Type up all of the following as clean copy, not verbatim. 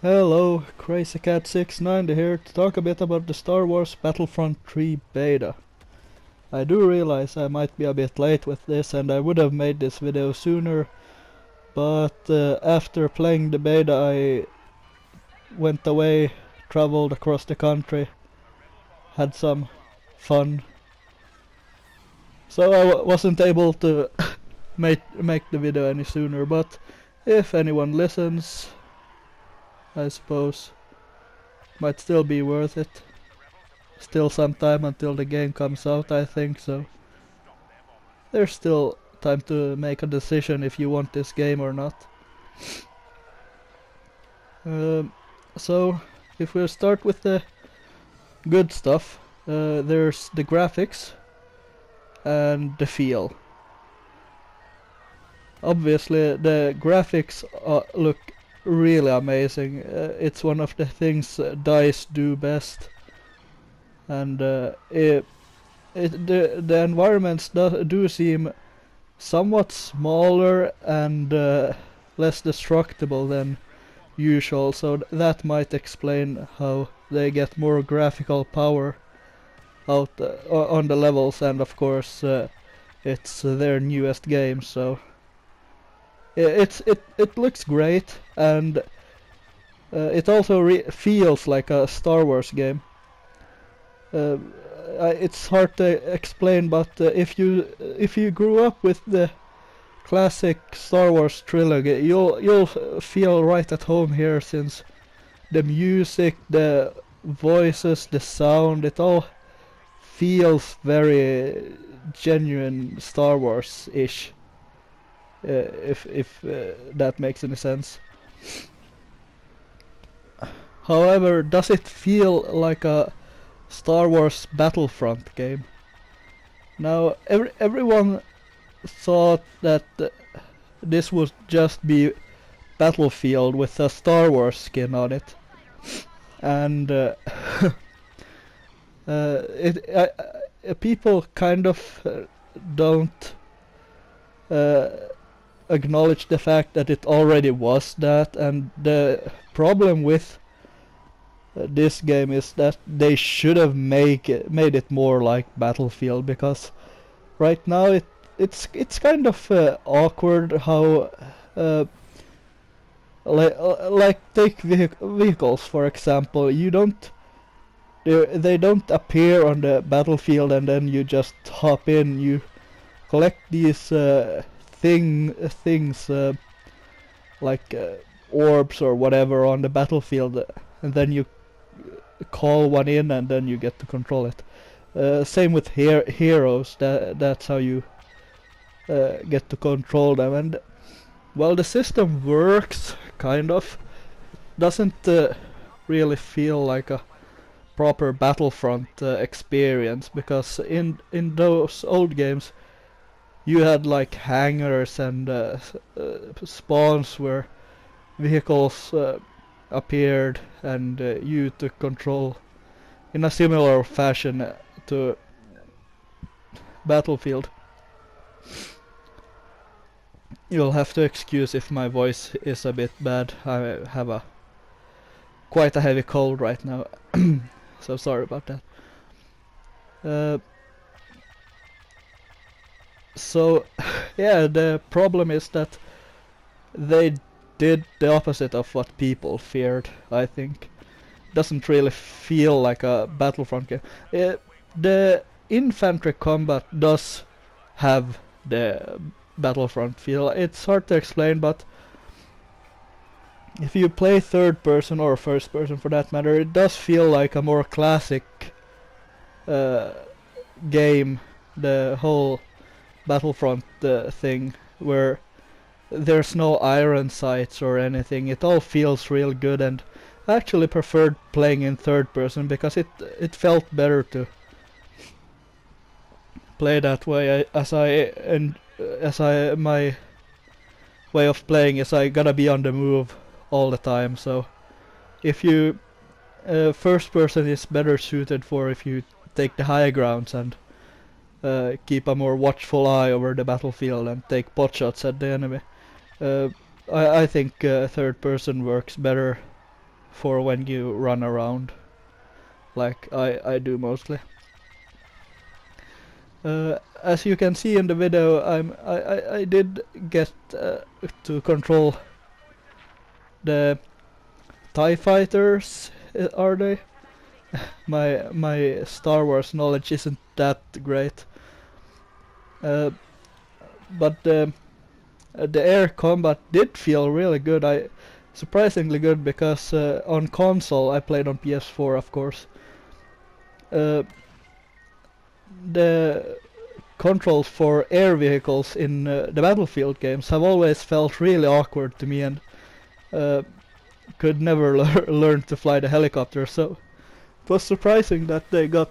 Hello, CrazyCat690 here to talk a bit about the Star Wars Battlefront 3 beta. I do realize I might be a bit late with this and I would have made this video sooner, but after playing the beta I went away, traveled across the country, had some fun, so I wasn't able to make the video any sooner, but if anyone listens, I suppose might still be worth it. Still some time until the game comes out, I think, so there's still time to make a decision if you want this game or not. So if we'll start with the good stuff, there's the graphics and the feel. Obviously the graphics look really amazing. It's one of the things DICE do best, and the environments do seem somewhat smaller and less destructible than usual, so that might explain how they get more graphical power out on the levels, and of course it's their newest game, so it looks great, and it also feels like a Star Wars game. It's hard to explain, but if you grew up with the classic Star Wars trilogy, you'll feel right at home here, since the music, the voices, the sound, it all feels very genuine Star Wars-ish. If that makes any sense. However, does it feel like a Star Wars Battlefront game? Now, everyone thought that this would just be Battlefield with a Star Wars skin on it, and people kind of don't acknowledge the fact that it already was that, and the problem with this game is that they should have made it more like Battlefield, because right now it's kind of awkward how like take vehicles for example. They don't appear on the battlefield and then you just hop in. You collect these things like orbs or whatever on the battlefield, and then you call one in and then you get to control it. Same with heroes. That's how you get to control them, and well, the system works kind of. Doesn't really feel like a proper Battlefront experience, because in those old games you had like hangars and spawns where vehicles appeared, and you took control in a similar fashion to Battlefield. You'll have to excuse if my voice is a bit bad. I have quite a heavy cold right now, so sorry about that. So yeah, the problem is that they did the opposite of what people feared, I think. Doesn't really feel like a Battlefront game. The infantry combat does have the Battlefront feel. It's hard to explain, but if you play third person or first person for that matter, it does feel like a more classic game. The whole Battlefront thing, where there's no iron sights or anything. It all feels real good, and I actually preferred playing in third person because it felt better to play that way. My way of playing is I gotta be on the move all the time. So if you first person is better suited for if you take the high grounds and keep a more watchful eye over the battlefield and take pot shots at the enemy. I think third person works better for when you run around, like I do mostly. As you can see in the video, I did get to control the TIE fighters, are they? My Star Wars knowledge isn't that great. But the air combat did feel really good. Surprisingly good, because on console I played on PS4, of course. The controls for air vehicles in the Battlefield games have always felt really awkward to me, and could never learn to fly the helicopter, so it was surprising that they got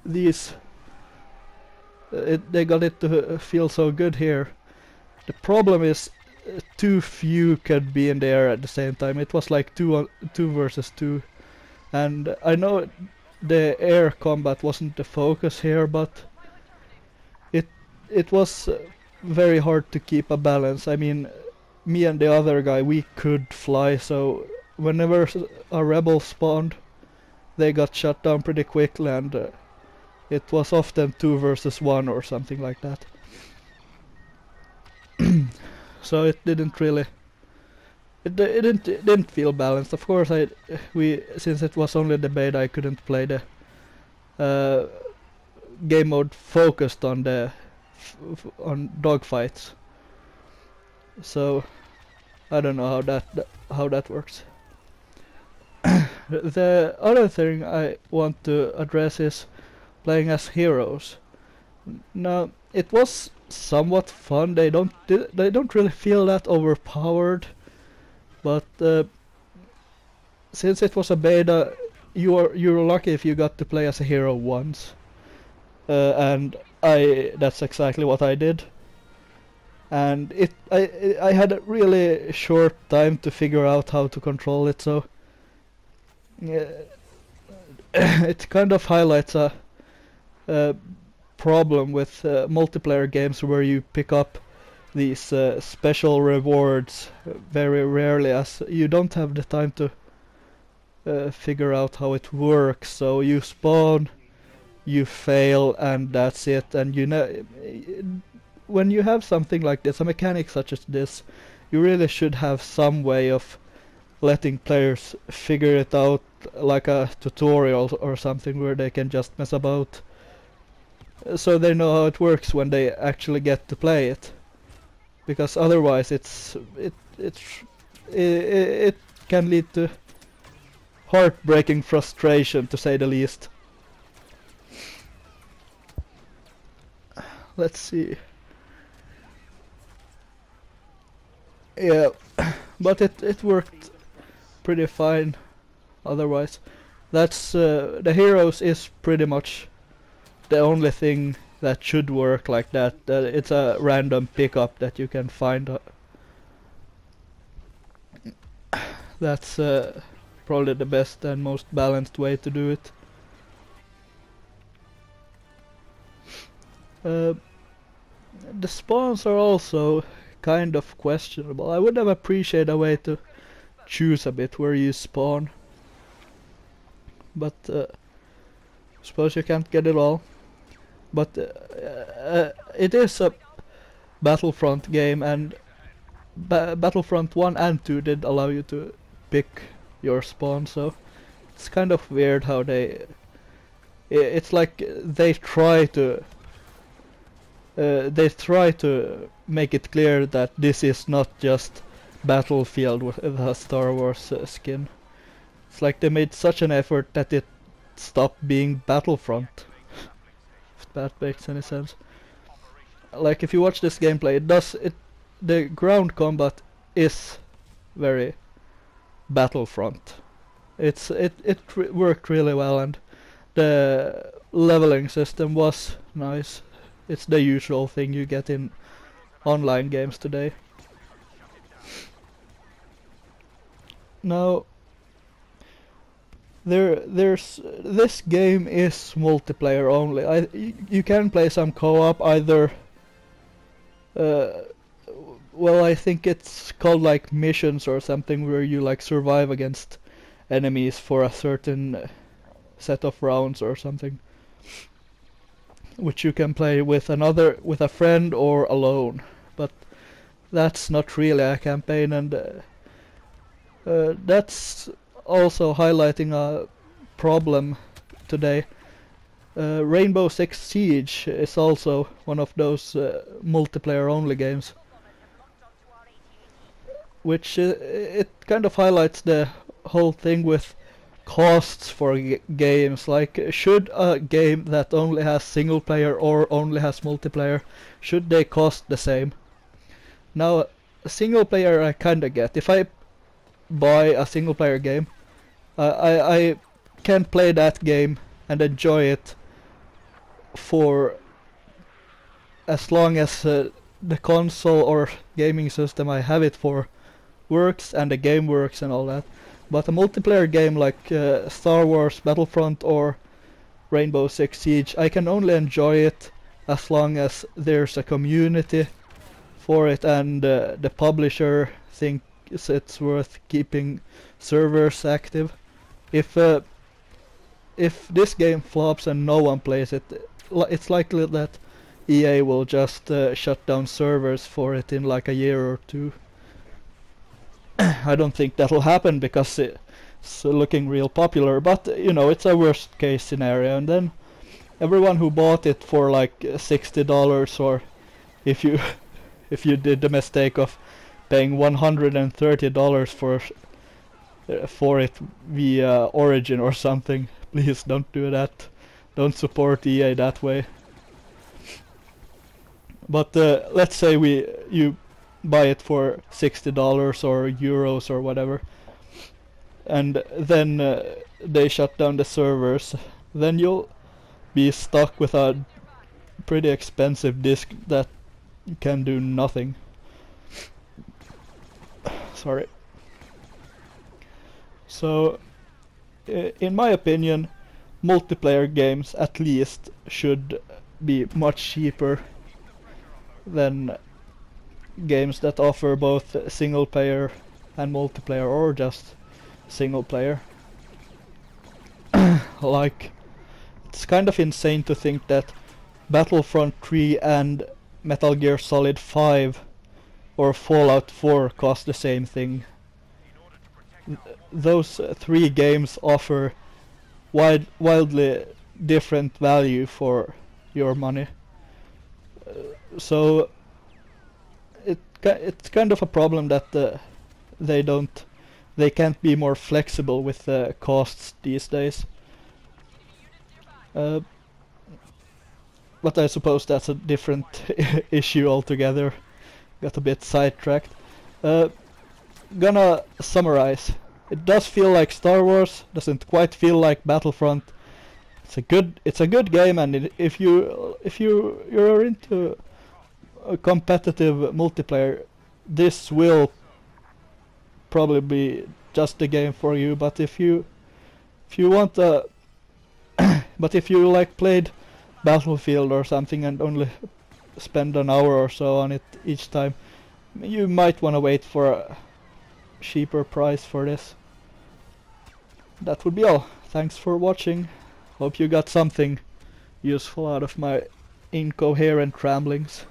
these. They got it to feel so good here. The problem is too few could be in the air at the same time. It was like two versus two, and I know the air combat wasn't the focus here, but it was very hard to keep a balance. I mean, me and the other guy, we could fly, so whenever a rebel spawned, they got shut down pretty quickly, and it was often 2 versus 1 or something like that. So it didn't really. It didn't feel balanced. Of course, since it was only the beta, I couldn't play the game mode focused on the on dogfights. So I don't know how that works. The other thing I want to address is playing as heroes. Now, it was somewhat fun. They don't really feel that overpowered, but since it was a beta, you're lucky if you got to play as a hero once, and that's exactly what I did. And I had a really short time to figure out how to control it, so it kind of highlights a problem with multiplayer games where you pick up these special rewards very rarely, as you don't have the time to figure out how it works. So you spawn, you fail, and that's it. And when you have something like this, a mechanic such as this, you really should have some way of letting players figure it out, like a tutorial or something where they can just mess about, so they know how it works when they actually get to play it. Because otherwise it can lead to heartbreaking frustration, to say the least. Let's see. Yeah, but it worked pretty fine otherwise. That's the heroes is pretty much the only thing that should work like that. It's a random pickup that you can find. That's probably the best and most balanced way to do it. The spawns are also kind of questionable. I would have appreciated a way to choose a bit where you spawn, but suppose you can't get it all. But it is a Battlefront game, and Battlefront 1 and 2 did allow you to pick your spawn, so it's kind of weird how it's like they try to make it clear that this is not just Battlefield with a Star Wars skin. It's like they made such an effort that it stopped being Battlefront. If that makes any sense. Like, if you watch this gameplay, the ground combat is very Battlefront. It worked really well, and the leveling system was nice. It's the usual thing you get in online games today. Now, this game is multiplayer only. You can play some co-op either. Well, I think it's called like missions or something, where you like survive against enemies for a certain set of rounds or something, which you can play with a friend or alone. But that's not really a campaign, and that's also highlighting a problem today. Rainbow Six Siege is also one of those multiplayer only games, which it kind of highlights the whole thing with costs for games. Like, should a game that only has single player or only has multiplayer, should they cost the same? Now, a single player I kinda get. If I buy a single player game, I can play that game and enjoy it for as long as the console or gaming system I have it for works and the game works and all that. But a multiplayer game like Star Wars Battlefront or Rainbow Six Siege, I can only enjoy it as long as there's a community for it and the publisher thinks it's worth keeping servers active. If this game flops and no one plays it, it's likely that EA will just shut down servers for it in like a year or two. I don't think that'll happen because it's looking real popular, but you know, it's a worst case scenario, and then everyone who bought it for like $60, or if you if you did the mistake of paying $130 for it via Origin or something, please don't do that. Don't support EA that way. But let's say you buy it for $60 or euros or whatever, and then they shut down the servers. Then you'll be stuck with a pretty expensive disc that can do nothing. Sorry. So, in my opinion, multiplayer games at least should be much cheaper than games that offer both single player and multiplayer, or just single player. Like, it's kind of insane to think that Battlefront 3 and Metal Gear Solid 5 or Fallout 4 cost the same thing. Those three games offer wildly different value for your money. So it's kind of a problem that they can't be more flexible with the costs these days. But I suppose that's a different issue altogether. Got a bit sidetracked. Gonna summarize. It does feel like Star Wars, doesn't quite feel like Battlefront. It's a good game, and if you're into a competitive multiplayer, this will probably be just the game for you. But if you want a but if you like played Battlefield or something and only spend an hour or so on it each time, you might want to wait for a cheaper price for this. That would be all. Thanks for watching. Hope you got something useful out of my incoherent ramblings.